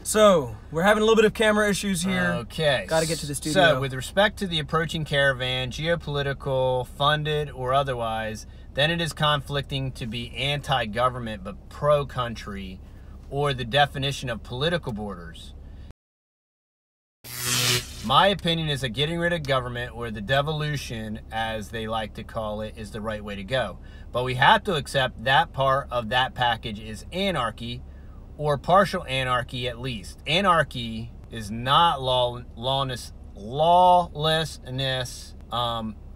So, we're having a little bit of camera issues here. Okay. Got to get to the studio. So, with respect to the approaching caravan, geopolitical, funded, or otherwise, then it is conflicting to be anti-government but pro-country, or the definition of political borders. My opinion is that getting rid of government, or the devolution, as they like to call it, is the right way to go. But we have to accept that part of that package is anarchy, or partial anarchy at least. Anarchy is not lawlessness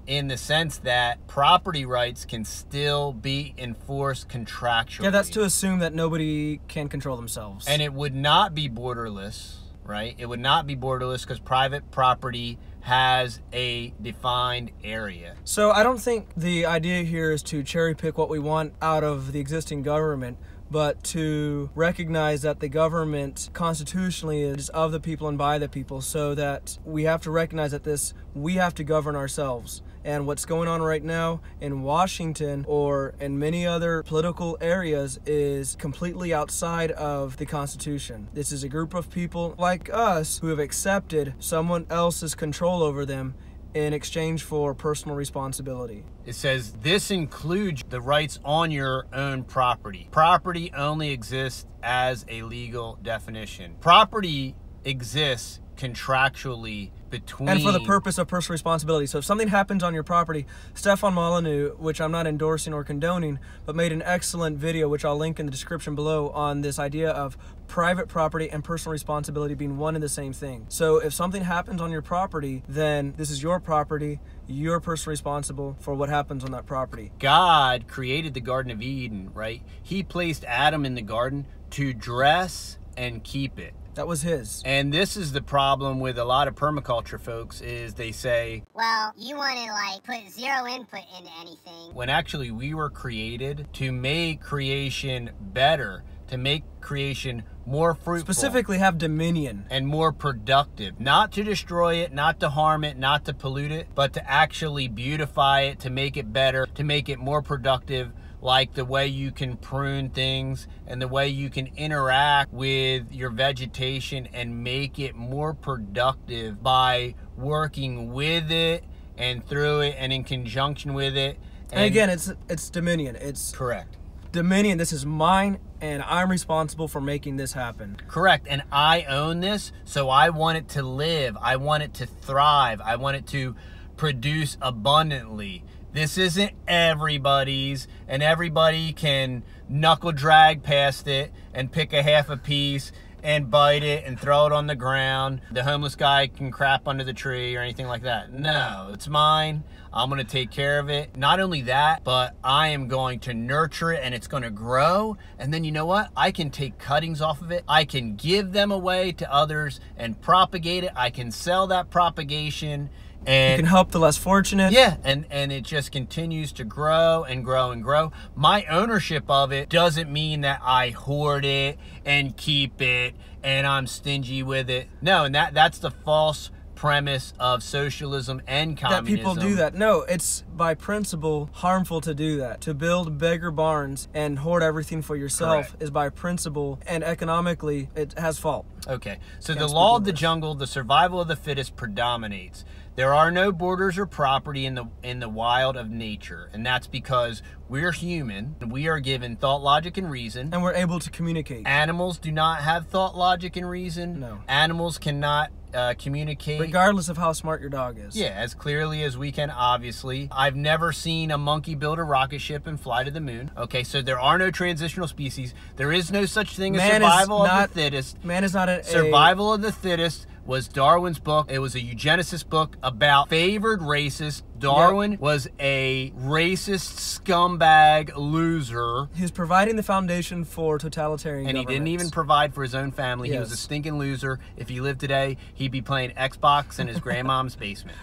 in the sense that property rights can still be enforced contractually. Yeah, that's to assume that nobody can control themselves. And it would not be borderless, right? It would not be borderless because private property has a defined area. So I don't think the idea here is to cherry pick what we want out of the existing government, but to recognize that the government constitutionally is of the people and by the people, so that we have to recognize that we have to govern ourselves. And what's going on right now in Washington or in many other political areas is completely outside of the Constitution. This is a group of people like us who have accepted someone else's control over them in exchange for personal responsibility. It says this includes the rights on your own property. Property only exists as a legal definition. Property exists contractually between... And for the purpose of personal responsibility. So if something happens on your property, Stefan Molyneux, which I'm not endorsing or condoning, but made an excellent video, which I'll link in the description below, on this idea of private property and personal responsibility being one and the same thing. So if something happens on your property, then this is your property. You're personally responsible for what happens on that property. God created the Garden of Eden, right? He placed Adam in the garden to dress and keep it. That was his. And this is the problem with a lot of permaculture folks, is they say, well, you want to like put zero input into anything. When actually we were created to make creation better, to make creation more fruitful. Specifically have dominion. And more productive. Not to destroy it, not to harm it, not to pollute it, but to actually beautify it, to make it better, to make it more productive, like the way you can prune things and the way you can interact with your vegetation and make it more productive by working with it and through it and in conjunction with it. And again, it's dominion. It's correct. Dominion, this is mine, and I'm responsible for making this happen. Correct, and I own this, so I want it to live. I want it to thrive. I want it to produce abundantly. This isn't everybody's, and everybody can knuckle drag past it and pick a half a piece and bite it and throw it on the ground. The homeless guy can crap under the tree or anything like that. No, it's mine. I'm going to take care of it. Not only that, but I am going to nurture it and it's going to grow. And then you know what? I can take cuttings off of it. I can give them away to others and propagate it. I can sell that propagation. And you can help the less fortunate. Yeah, and it just continues to grow and grow and grow. My ownership of it doesn't mean that I hoard it and keep it and I'm stingy with it. No, and that's the false premise of socialism and communism. That people do that. No, it's by principle harmful to do that. To build beggar barns and hoard everything for yourself Correct. is by principle, and economically it has fault. Okay, so the law of the jungle, the survival of the fittest predominates. There are no borders or property in the wild of nature, and that's because we're human. We are given thought, logic, and reason. And we're able to communicate. Animals do not have thought, logic, and reason. No. Animals cannot communicate. Regardless of how smart your dog is. Yeah, as clearly as we can, obviously. I've never seen a monkey build a rocket ship and fly to the moon. Okay, so there are no transitional species. There is no such thing as survival of the fittest. Man is not Survival of the fittest was Darwin's book. It was a eugenicist book about favored races. Darwin was a racist scumbag loser. He was providing the foundation for totalitarian And he didn't even provide for his own family. Yes. He was a stinking loser. If he lived today, he'd be playing Xbox in his grandmom's basement.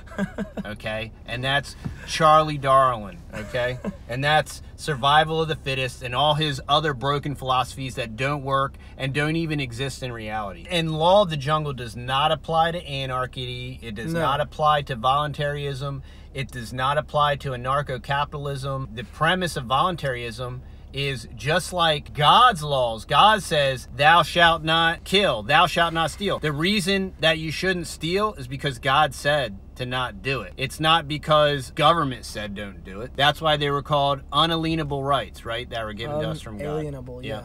Okay? And that's Charlie Darwin. Okay? And that's survival of the fittest and all his other broken philosophies that don't work and don't even exist in reality. And law of the jungle does not apply to anarchy. It does not apply to voluntarism. It does not apply to anarcho-capitalism. The premise of voluntarism is just like God's laws. God says, thou shalt not kill, thou shalt not steal. The reason that you shouldn't steal is because God said to not do it. It's not because government said don't do it. That's why they were called unalienable rights, right? That were given to us from God. Unalienable, yeah.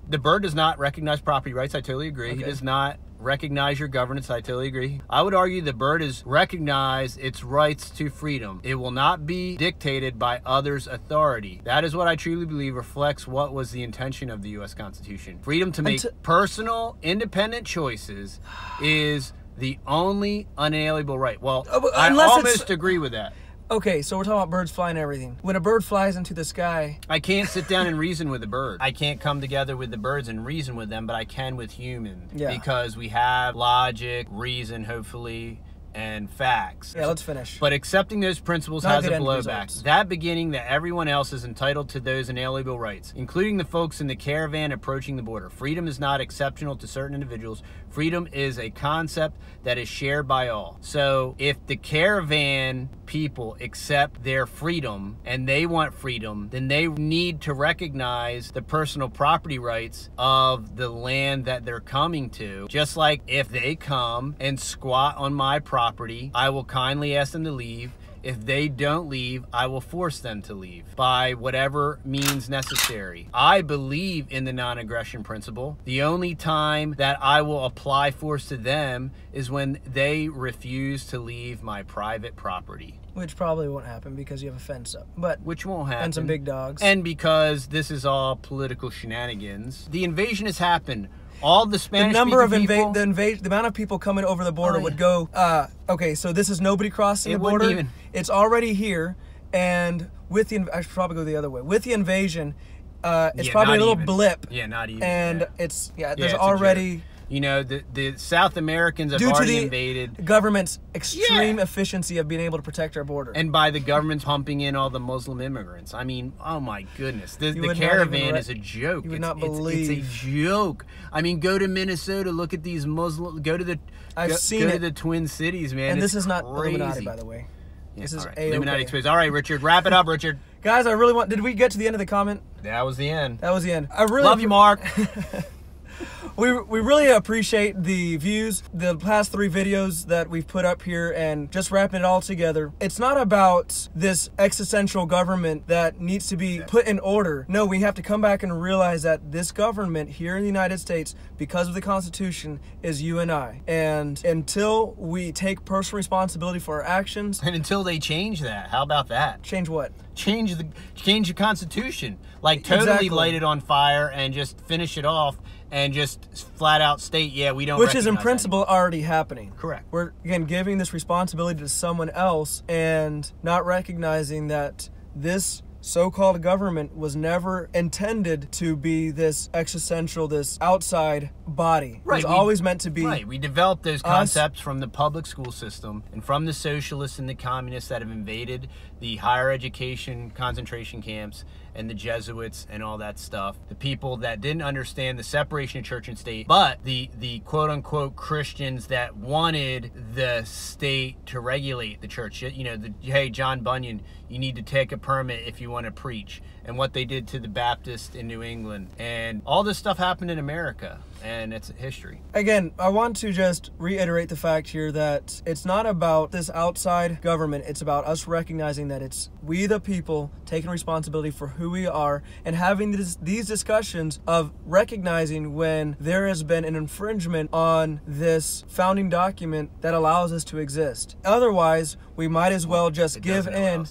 The bird does not recognize property rights. I totally agree. Okay. He does not recognize your governance. I totally agree. I would argue the bird has recognized its rights to freedom. It will not be dictated by others' authority. That is what I truly believe reflects what was the intention of the U.S. Constitution. Freedom to make personal, independent choices is the only unalienable right. Well, I almost agree with that. Okay, so we're talking about birds flying and everything. When a bird flies into the sky... I can't sit down and reason with a bird. I can't come together with the birds and reason with them, but I can with humans. Yeah. Because we have logic, reason, hopefully, and facts. Yeah, let's finish. But accepting those principles has a blowback. That beginning that everyone else is entitled to those inalienable rights, including the folks in the caravan approaching the border. Freedom is not exceptional to certain individuals. Freedom is a concept that is shared by all. So if the caravan people accept their freedom and they want freedom, then they need to recognize the personal property rights of the land that they're coming to. Just like if they come and squat on my property, I will kindly ask them to leave. If they don't leave, I will force them to leave by whatever means necessary. I believe in the non-aggression principle. The only time that I will apply force to them is when they refuse to leave my private property. Which probably won't happen because you have a fence up. But which won't happen. And some big dogs. And because this is all political shenanigans. The invasion has happened. All the Spanish the amount of people coming over the border would go, okay, so this is nobody crossing the border. It's already here, and with the, I should probably go the other way. With the invasion, it's probably a little blip. Yeah, not even. And there's already... You know, the South Americans have already invaded. The government's extreme efficiency of being able to protect our border. And by the government's pumping in all the Muslim immigrants. I mean, oh my goodness. The caravan is a joke. You would not believe. It's a joke. I mean, go to Minnesota, look at these Muslim, go to the Twin Cities, man. And this is not crazy. Illuminati, by the way. Yeah, this is Illuminati Exposed. All right, Richard, wrap it up, Richard. Guys, I really want, did we get to the end of the comment? That was the end. That was the end. I really love you, Mark. We really appreciate the views, the past 3 videos that we've put up here, and just wrapping it all together. It's not about this existential government that needs to be put in order. No, we have to come back and realize that this government here in the United States, because of the Constitution, is you and I. And until we take personal responsibility for our actions... And until they change that. How about that? Change what? Change the Constitution. Like, totally light it on fire and just finish it off. And just flat out state, yeah, we don't Which is in principle already happening. Correct. We're, again, giving this responsibility to someone else and not recognizing that this so-called government was never intended to be this existential, this outside body. Right. It was always meant to be. Right. We developed those concepts from the public school system and from the socialists and the communists that have invaded the higher education concentration camps and the Jesuits and all that stuff. The people that didn't understand the separation of church and state, but the quote-unquote Christians that wanted the state to regulate the church. You know, hey, John Bunyan, you need to take a permit if you want to preach. And what they did to the Baptists in New England. And all this stuff happened in America. And it's history. Again, I want to just reiterate the fact here that it's not about this outside government. It's about us recognizing that it's we the people taking responsibility for who we are and having these discussions of recognizing when there has been an infringement on this founding document that allows us to exist. Otherwise, we might as well just give in.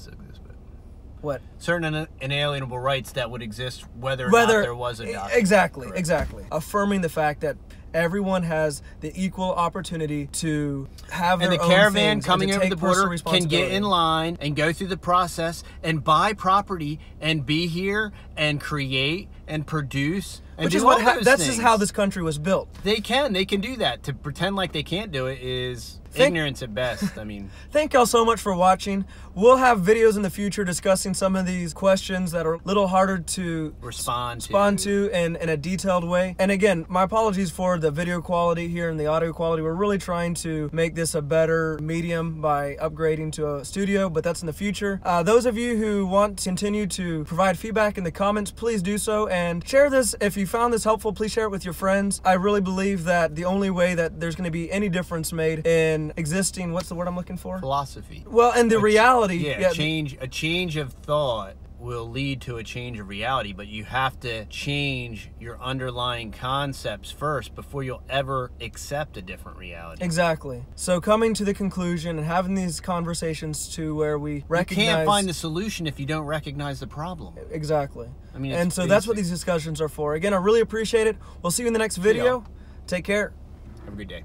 What? Certain inalienable rights that would exist whether or not there was a document. Exactly. Affirming the fact that everyone has the equal opportunity to have their own things. And the caravan coming over the border can get in line and go through the process and buy property and be here and create and produce and Which do is all what those that's things. just how this country was built. They can do that. To pretend like they can't do it is ignorance at best. I mean, Thank y'all so much for watching. We'll have videos in the future discussing some of these questions that are a little harder to respond to in a detailed way. And again, my apologies for the video quality here and the audio quality. We're really trying to make this a better medium by upgrading to a studio, but that's in the future. Those of you who want to continue to provide feedback in the comments, please do so, and share this. If you found this helpful, please share it with your friends. I really believe that the only way that there's going to be any difference made in existing, what's the word I'm looking for? philosophy. Well, and the reality. Yeah, a change of thought will lead to a change of reality, but you have to change your underlying concepts first before you'll ever accept a different reality. Exactly. So coming to the conclusion and having these conversations to where we recognize... You can't find the solution if you don't recognize the problem. Exactly. I mean, and so that's what these discussions are for. Again, I really appreciate it. We'll see you in the next video. Take care. Have a good day.